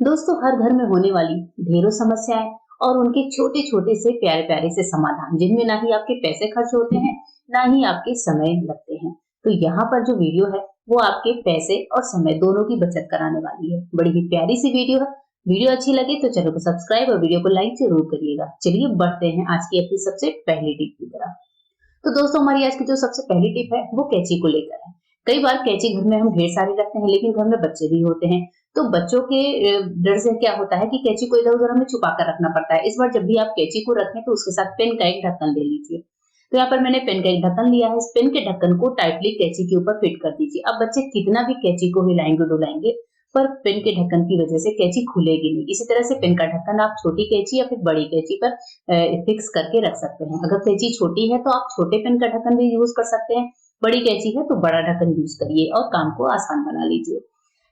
दोस्तों, हर घर में होने वाली ढेरों समस्याएं और उनके छोटे छोटे से प्यारे प्यारे से समाधान, जिनमें ना ही आपके पैसे खर्च होते हैं, ना ही आपके समय लगते हैं। तो यहाँ पर जो वीडियो है वो आपके पैसे और समय दोनों की बचत कराने वाली है। बड़ी ही प्यारी सी वीडियो है। वीडियो अच्छी लगे तो चैनल को सब्सक्राइब और वीडियो को लाइक जरूर करिएगा। चलिए बढ़ते हैं आज की अपनी सबसे पहली टिप की तरफ। तो दोस्तों, हमारी आज की जो सबसे पहली टिप है वो कैंची को लेकर है। कई बार कैंची घर में हम ढेर सारी रखते हैं, लेकिन घर में बच्चे भी होते हैं। तो बच्चों के डर से क्या होता है कि कैंची को इधर उधर हमें छुपा कर रखना पड़ता है। इस बार जब भी आप कैंची को रखें तो उसके साथ पेन का एक ढक्कन ले लीजिए। तो यहाँ पर मैंने पेन का एक ढक्कन लिया है। इस पेन के ढक्कन को टाइटली कैंची के ऊपर फिट कर दीजिए। अब बच्चे कितना भी कैंची को हिलाएंगे डुलाएंगे, पर पेन के ढक्कन की वजह से कैंची खुलेगी नहीं। इसी तरह से पेन का ढक्कन आप छोटी कैंची या फिर बड़ी कैंची पर फिक्स करके रख सकते हैं। अगर कैंची छोटी है तो आप छोटे पेन का ढक्कन भी यूज कर सकते हैं। बड़ी कैंची है तो बड़ा ढक्कन यूज करिए और काम को आसान बना लीजिए।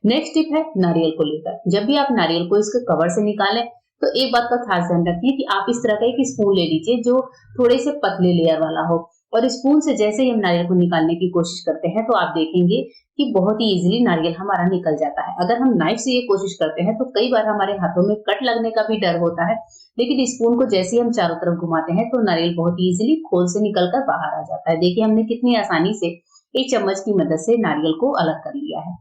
नेक्स्ट टिप है नारियल को लेकर। जब भी आप नारियल को इसके कवर से निकालें तो एक बात का खास ध्यान रखिए कि आप इस तरह का एक स्पून ले लीजिए जो थोड़े से पतले लेयर वाला हो। और स्पून से जैसे ही हम नारियल को निकालने की कोशिश करते हैं तो आप देखेंगे कि बहुत ही इजीली नारियल हमारा निकल जाता है। अगर हम नाइफ से ये कोशिश करते हैं तो कई बार हमारे हाथों में कट लगने का भी डर होता है, लेकिन स्पून को जैसे ही हम चारों तरफ घुमाते हैं तो नारियल बहुत ही इजीली खोल से निकलकर बाहर आ जाता है। देखिए, हमने कितनी आसानी से एक चम्मच की मदद से नारियल को अलग कर लिया है।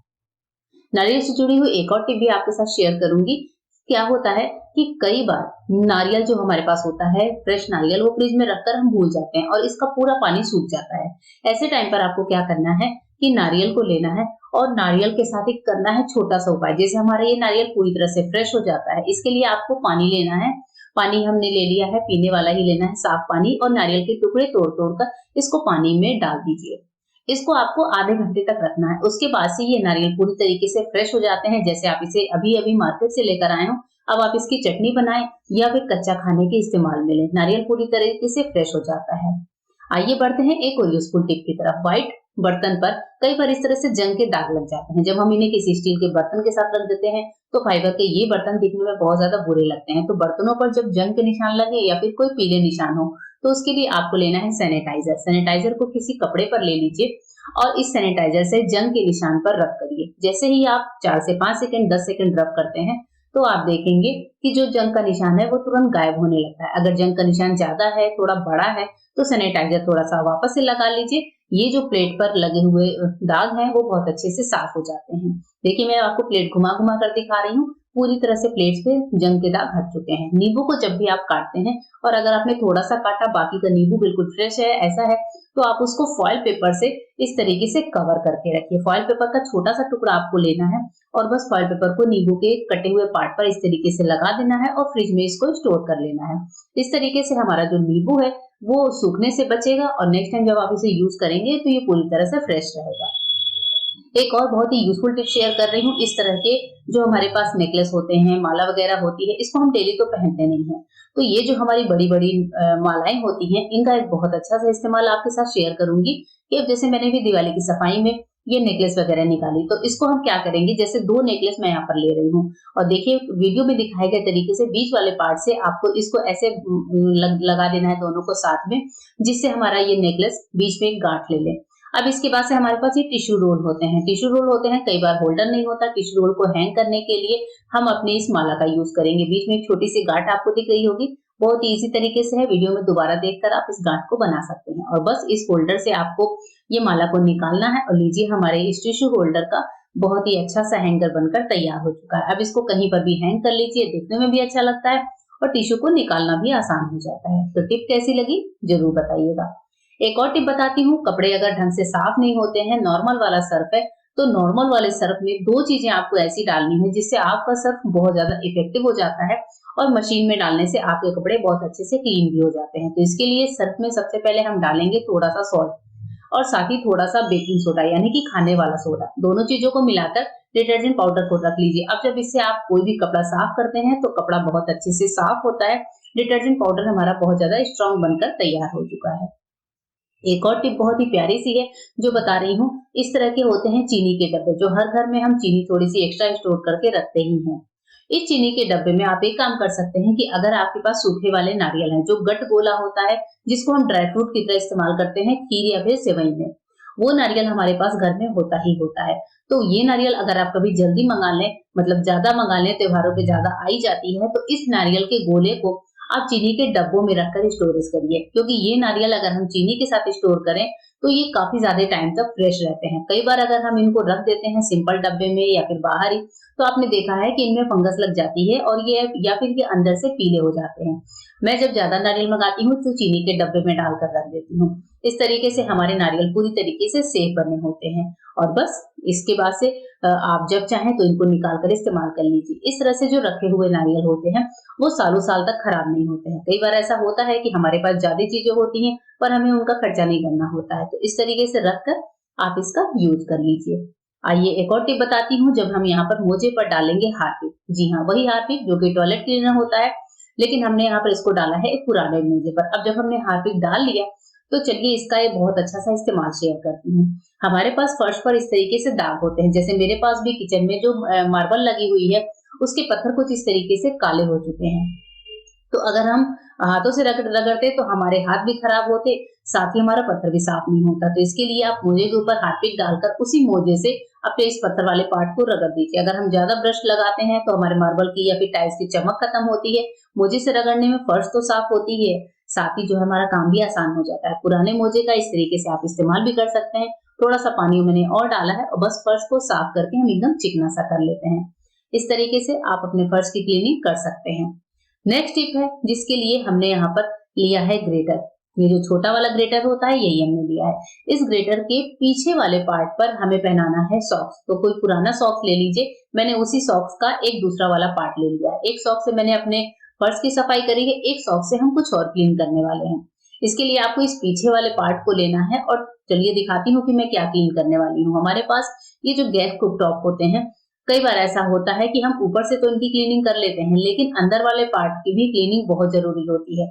नारियल से जुड़ी हुई एक और टिप भी आपके साथ शेयर करूंगी। क्या होता है कि कई बार नारियल जो हमारे पास होता है, फ्रेश नारियल, वो फ्रिज में रखकर हम भूल जाते हैं और इसका पूरा पानी सूख जाता है। ऐसे टाइम पर आपको क्या करना है कि नारियल को लेना है और नारियल के साथ एक करना है छोटा सा उपाय। जैसे हमारा ये नारियल पूरी तरह से फ्रेश हो जाता है, इसके लिए आपको पानी लेना है। पानी हमने ले लिया है, पीने वाला ही लेना है, साफ पानी, और नारियल के टुकड़े तोड़ तोड़ कर इसको पानी में डाल दीजिए। इसको आपको आधे घंटे तक रखना है। उसके बाद से ये नारियल पूरी तरीके से फ्रेश हो जाते हैं, जैसे आप इसे अभी अभी मार्केट से लेकर आए हो। अब आप इसकी चटनी बनाएं या फिर कच्चा खाने के इस्तेमाल में लें। नारियल पूरी तरीके से फ्रेश हो जाता है। आइए बढ़ते हैं एक और यूजफुल टिप की तरफ। व्हाइट बर्तन पर कई बार इस तरह से जंग के दाग लग जाते हैं। जब हम इन्हें किसी स्टील के बर्तन के साथ रख देते हैं तो फाइबर के ये बर्तन दिखने में बहुत ज्यादा बुरे लगते हैं। तो बर्तनों पर जब जंग के निशान लगे या फिर कोई पीले निशान हो तो उसके लिए आपको लेना है सैनिटाइजर। सैनिटाइजर को किसी कपड़े पर ले लीजिए और इस सैनिटाइजर से जंग के निशान पर रब करिए। जैसे ही आप 4 से 5 सेकंड 10 सेकंड रब करते हैं तो आप देखेंगे कि जो जंग का निशान है वो तुरंत गायब होने लगता है। अगर जंग का निशान ज्यादा है, थोड़ा बड़ा है, तो सैनिटाइजर थोड़ा सा वापस से लगा लीजिए। ये जो प्लेट पर लगे हुए दाग हैं वो बहुत अच्छे से साफ हो जाते हैं। देखिए, मैं आपको प्लेट घुमा घुमा कर दिखा रही हूँ। पूरी तरह से प्लेट पे जंग के दाग हट चुके हैं। नींबू को जब भी आप काटते हैं और अगर आपने थोड़ा सा काटा, बाकी का नींबू बिल्कुल फ्रेश है, ऐसा है, तो आप उसको फॉइल पेपर से इस तरीके से कवर करके रखिए। फॉइल पेपर का छोटा सा टुकड़ा आपको लेना है और बस फॉइल पेपर को नींबू के कटे हुए पार्ट पर इस तरीके से लगा देना है और फ्रिज में इसको स्टोर कर लेना है। इस तरीके से हमारा जो नींबू है वो सूखने से बचेगा और नेक्स्ट टाइम जब आप इसे यूज करेंगे तो ये पूरी तरह से फ्रेश रहेगा। एक और बहुत ही यूजफुल टिप शेयर कर रही हूँ। इस तरह के जो हमारे पास नेकलेस होते हैं, माला वगैरह होती है, इसको हम डेली तो पहनते नहीं है। तो ये जो हमारी बड़ी बड़ी मालाएं होती हैं, इनका एक बहुत अच्छा सा इस्तेमाल आपके साथ शेयर करूंगी। कि अब जैसे मैंने भी दिवाली की सफाई में ये नेकलेस वगैरह निकाली, तो इसको हम क्या करेंगे, जैसे 2 नेकलेस मैं यहाँ पर ले रही हूँ और देखिए वीडियो में दिखाए गए तरीके से बीच वाले पार्ट से आपको इसको ऐसे लगा देना है दोनों को साथ में, जिससे हमारा ये नेकलेस बीच में एक गांठ ले ले। अब इसके बाद से हमारे पास ये टिश्यू रोल होते हैं। टिश्यू रोल होते हैं, कई बार होल्डर नहीं होता। टिश्यू रोल को हैंग करने के लिए हम अपनी इस माला का यूज करेंगे। बीच में एक छोटी सी गांठ आपको दिख रही होगी, बहुत ही इजी तरीके से है। वीडियो में दोबारा देखकर आप इस गांठ को बना सकते हैं और बस इस होल्डर से आपको ये माला को निकालना है। और लीजिए, हमारे इस टिश्यू होल्डर का बहुत ही अच्छा सा हैंगर बनकर तैयार हो चुका है। अब इसको कहीं पर भी हैंग कर लीजिए, देखने में भी अच्छा लगता है और टिश्यू को निकालना भी आसान हो जाता है। तो टिप कैसी लगी जरूर बताइएगा। एक और टिप बताती हूँ। कपड़े अगर ढंग से साफ नहीं होते हैं, नॉर्मल वाला सर्फ है, तो नॉर्मल वाले सर्फ में 2 चीजें आपको ऐसी डालनी है जिससे आपका सर्फ बहुत ज्यादा इफेक्टिव हो जाता है और मशीन में डालने से आपके कपड़े बहुत अच्छे से क्लीन भी हो जाते हैं। तो इसके लिए सर्फ में सबसे पहले हम डालेंगे थोड़ा सा सॉल्ट और साथ ही थोड़ा सा बेकिंग सोडा, यानी कि खाने वाला सोडा। दोनों चीजों को मिलाकर डिटर्जेंट पाउडर को रख लीजिए। अब जब इससे आप कोई भी कपड़ा साफ करते हैं तो कपड़ा बहुत अच्छे से साफ होता है। डिटर्जेंट पाउडर हमारा बहुत ज्यादा स्ट्रांग बनकर तैयार हो चुका है। एक और टिप बहुत ही प्यारी सी है जो बता रही हूँ। इस तरह के होते हैं चीनी के डब्बे, जो हर घर में हम चीनी थोड़ी सी एक्स्ट्रा स्टोर करके रखते ही हैं। इस चीनी के डब्बे में आप एक काम कर सकते हैं कि अगर आपके पास सूखे वाले नारियल हैं, जो गट गोला होता है, जिसको हम ड्राई फ्रूट की तरह इस्तेमाल करते हैं खीर या फिर सेवई में, वो नारियल हमारे पास घर में होता ही होता है। तो ये नारियल अगर आप कभी जल्दी मंगा लें, मतलब ज्यादा मंगा लें, त्योहारों पे ज्यादा आई जाती है, तो इस नारियल के गोले को आप चीनी के डब्बों में रखकर स्टोरेज करिए, क्योंकि ये नारियल अगर हम चीनी के साथ स्टोर करें तो ये काफी ज्यादा टाइम तक फ्रेश रहते हैं। कई बार अगर हम इनको रख देते हैं सिंपल डब्बे में या फिर बाहर ही, तो आपने देखा है कि इनमें फंगस लग जाती है और ये या फिर ये अंदर से पीले हो जाते हैं। मैं जब ज्यादा नारियल मंगाती हूँ तो चीनी के डब्बे में डालकर रख देती हूँ। इस तरीके से हमारे नारियल पूरी तरीके से सेफ बने होते हैं। और बस इसके बाद से आप जब चाहें तो इनको निकाल कर इस्तेमाल कर लीजिए। इस तरह से जो रखे हुए नारियल होते हैं वो सालों साल तक खराब नहीं होते हैं। कई बार ऐसा होता है कि हमारे पास ज्यादा चीजें होती हैं पर हमें उनका खर्चा नहीं करना होता है, तो इस तरीके से रखकर आप इसका यूज कर लीजिए। आइए एक और टिप बताती हूँ। जब हम यहाँ पर मोजे पर डालेंगे हार्पिक, जी हाँ वही हार्पिक जो कि टॉयलेट क्लीनर होता है, लेकिन हमने यहाँ पर इसको डाला है एक पुराने मोजे पर। अब जब हमने हार्पिक डाल लिया तो चलिए इसका एक बहुत अच्छा सा इस्तेमाल शेयर करती हूँ। हमारे पास फर्श पर इस तरीके से दाग होते हैं, जैसे मेरे पास भी किचन में जो मार्बल लगी हुई है उसके पत्थर कुछ इस तरीके से काले हो चुके हैं। तो अगर हम हाथों से रगड़ते तो हमारे हाथ भी खराब होते, साथ ही हमारा पत्थर भी साफ नहीं होता। तो इसके लिए आप मोजे के ऊपर हार्पिक डालकर उसी मोजे से अपने इस पत्थर वाले पार्ट को रगड़ दीजिए। अगर हम ज्यादा ब्रश लगाते हैं तो हमारे मार्बल की या फिर टाइल्स की चमक खत्म होती है। मोजे से रगड़ने में फर्श तो साफ होती है, साथ ही जो है हमारा काम भी आसान हो जाता है। पुराने मोजे का इस तरीके से आप इस्तेमाल भी कर सकते हैं। थोड़ा सा पानी मैंने और डाला है और बस फर्श को साफ करके हम एकदम चिकना सा कर लेते हैं। इस तरीके से आप अपने फर्श की क्लीनिंग कर सकते हैं। नेक्स्ट टिप है जिसके लिए हमने यहाँ पर लिया है ग्रेटर। ये जो छोटा वाला ग्रेटर होता है यही हमने लिया है। इस ग्रेटर के पीछे वाले पार्ट पर हमें पहनाना है सॉक्स। तो कोई पुराना सॉक्स ले लीजिए। मैंने उसी सॉक्स का एक दूसरा वाला पार्ट ले लिया है। एक सॉक्स से मैंने अपने फर्श की सफाई करी है, एक सॉक्स से हम कुछ और क्लीन करने वाले हैं। इसके लिए आपको इस पीछे वाले पार्ट को लेना है और चलिए दिखाती हूँ कि मैं क्या क्लीन करने वाली हूँ। हमारे पास ये जो गैस कुकटॉप होते हैं, कई बार ऐसा होता है कि हम ऊपर से तो इनकी क्लीनिंग कर लेते हैं, लेकिन अंदर वाले पार्ट की भी क्लीनिंग बहुत जरूरी होती है।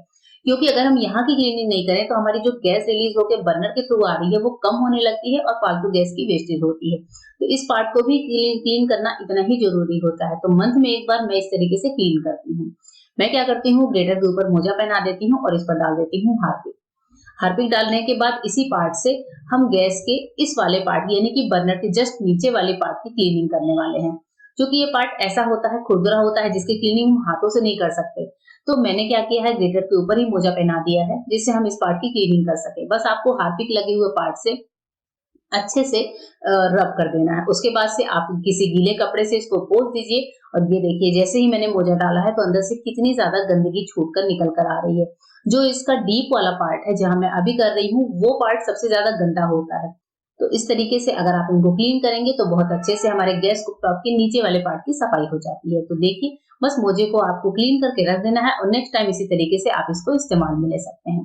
क्योंकि अगर हम यहाँ की क्लीनिंग नहीं करें तो हमारी जो गैस रिलीज होकर बर्नर के थ्रू आ रही है वो कम होने लगती है और फालतू गैस की वेस्टेज होती है। तो इस पार्ट को भी क्लीन करना इतना ही जरूरी होता है। तो मंथ में एक बार मैं इस तरीके से क्लीन करती हूँ। मैं क्या करती हूँ, ग्रेटर के ऊपर मोजा पहना देती हूँ और इस पर डाल देती हूँ हार्पिक। हार्पिक डालने के बाद इसी पार्ट से हम गैस के इस वाले पार्ट यानी कि बर्नर के जस्ट नीचे वाले पार्ट की क्लीनिंग करने वाले हैं। क्योंकि ये पार्ट ऐसा होता है, खुरदुरा होता है, जिसकी क्लीनिंग हम हाथों से नहीं कर सकते। तो मैंने क्या किया है, ग्रेटर के ऊपर ही मोजा पहना दिया है जिससे हम इस पार्ट की क्लीनिंग कर सके। बस आपको हार्पिक लगे हुए पार्ट से अच्छे से रब कर देना है। उसके बाद से आप किसी गीले कपड़े से इसको पोंछ दीजिए और ये देखिए जैसे ही मैंने मोजा डाला है तो अंदर से कितनी ज्यादा गंदगी छूटकर निकल कर आ रही है। जो इसका डीप वाला पार्ट है जहां मैं अभी कर रही हूँ वो पार्ट सबसे ज्यादा गंदा होता है। तो इस तरीके से अगर आप इनको क्लीन करेंगे तो बहुत अच्छे से हमारे गैस कुकटॉप के नीचे वाले पार्ट की सफाई हो जाती है। तो देखिए बस मोजे को आपको क्लीन करके रख देना है और नेक्स्ट टाइम इसी तरीके से आप इसको इस्तेमाल में ले सकते हैं।